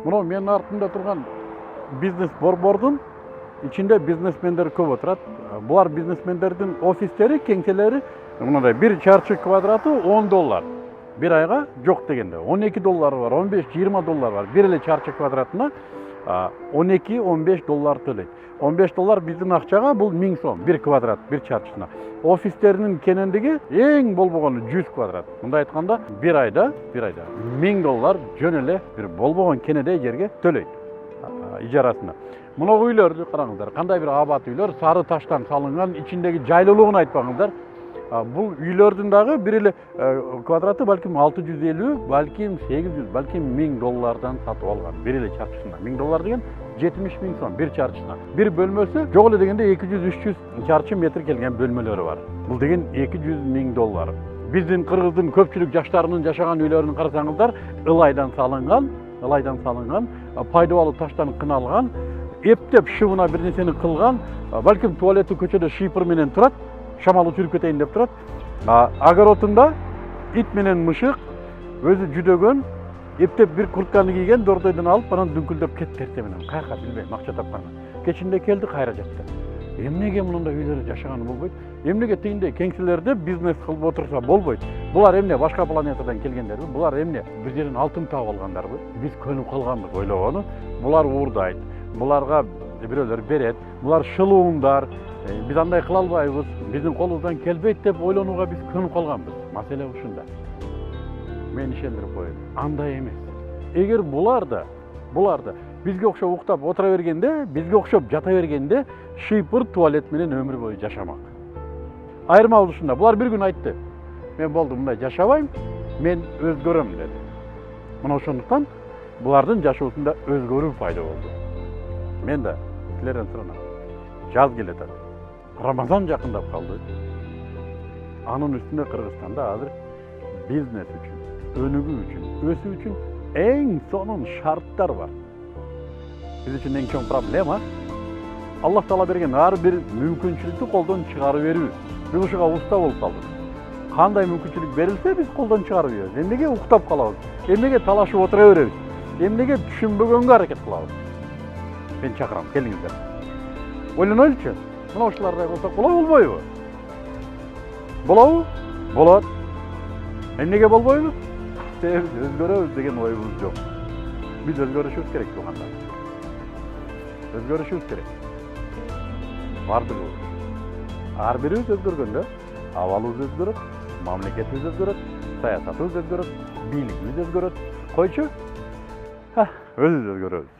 Мына менин артымда турган бизнес борбордун ичинде бизнесмендер көп отурат. Булар бизнесмендердин офистери, кеңселери мындай 1 чарчы квадраты $10. Bir ayga жок дегенде. $12 бар, 15-20 доллар бар. Bir эле чарчы квадратына $12-15 төлөйт. $15 биздин акчага бул 1000 сом, 1 квадрат, 1 чарчысына. Офистеринин кенендиги эң болбогону 100 квадрат. Мындай айтканда, bir ayda $1000 жөн эле бир болбогон кенедей жерге төлөйт ижарасына. Мына үйлөрдү караңыздар, кандай бир абат үйлөр, сары таштан салынган, ичиндеги жайлуулугун айтпаңыздар. Бул үйлөрдүн дагы бир эле квадраты балким 650, балким 800, балким $1000 сатып алган. Бир эле чарчысына. $1000 деген 70 000 сом бир чарчысына. Бир бөлмөсү жок эле дегенде 200-300 чарчы метр келген бөлмөлөрү бар. Бул деген $200 000. Биздин кыргыздын көпчүлүк жаштарынын жашаган үйлөрүн карасаңыздар, ылайдан салынган, пайдалуу таштан кыналган, эптеп шыбына бир нерсени кылган, балким туалети көчөдө шипр менен турат. Шамал учуруп кетейин деп турат. Огородунда ит менен мышык өзү жүдөгөн, эптеп бир куртканы кийген, дордойдон алып, анан дүңкүлдөп кетти эртең менен. Каяка билбейм, акча тапканы. Кечинде келди, кайра жатты. Эмнеге мындай үйлөр жашаганы болбойт? Эмнеге тигиндей кеңселерде бизнес кылып отурса болбойт? Булар эмне башка планетадан келгендерби? Булар эмне бир жерден алтын таап алгандарбы? Биз көнүп калганбыз ойлогону. Булар уурдайт. Буларга бирөөлөр берет. Булар шылуундар. Биз андай кыла албайбыз, биздин колубуздан келбейт деп ойлонууга биз көнүп калганбыз. Маселе ушунда. Мен ишендирип коеюн. Андай эмес. Эгер булар да бизге окшоп уктап отура бергенде, бизге окшоп жата бергенде, шыйпыр туалет менен өмүр бою жашамак. Айырмалык ушунда. Булар бир күн айтты. Мен болду мындай жашабайм, мен өзгөрөм деди. Мына ошондуктан булардын жашоосунда өзгөрүү пайда болду. Мен да силерден суранам. Жаз келет. Рамазан жакындап калды. Анын үстүнө Кыргызстанда азыр бизнес үчүн, өнүгүү үчүн, өсүү үчүн эң сонун шарттар бар. Биз үчүн эң чоң проблема Аллах Таала берген ар бир мүмкүнчүлүктү колдон чыгарып берүү. Биз ушуга уста болуп калдык. Кандай мүмкүнчүлүк берилсе, биз колдон чыгарып беребиз. Эмнеге уктап калабыз? Эмнеге талашып отура беребиз? Эмнеге түшүнбөгөнгө аракет кылабыз? Мен чакырам, келиңиздер. Ойлонойлучу. Мына ушулардай болсок болобу? Болобу? Болот. Эмнеге болбойбу? Себеби өзгөрөбүз деген оюбуз жок. Биз өзгөрүшүбүз керек туугандар. Өзгөрүшүбүз керек. Бардыгыбыз. Ар бирибиз өзгөргөндө, абалыбыз өзгөрөт, мамлекетибиз өзгөрөт, саясатыбыз өзгөрөт, бийлигибиз өзгөрөт. Койчу? Өзүбүз өзгөрөбүз.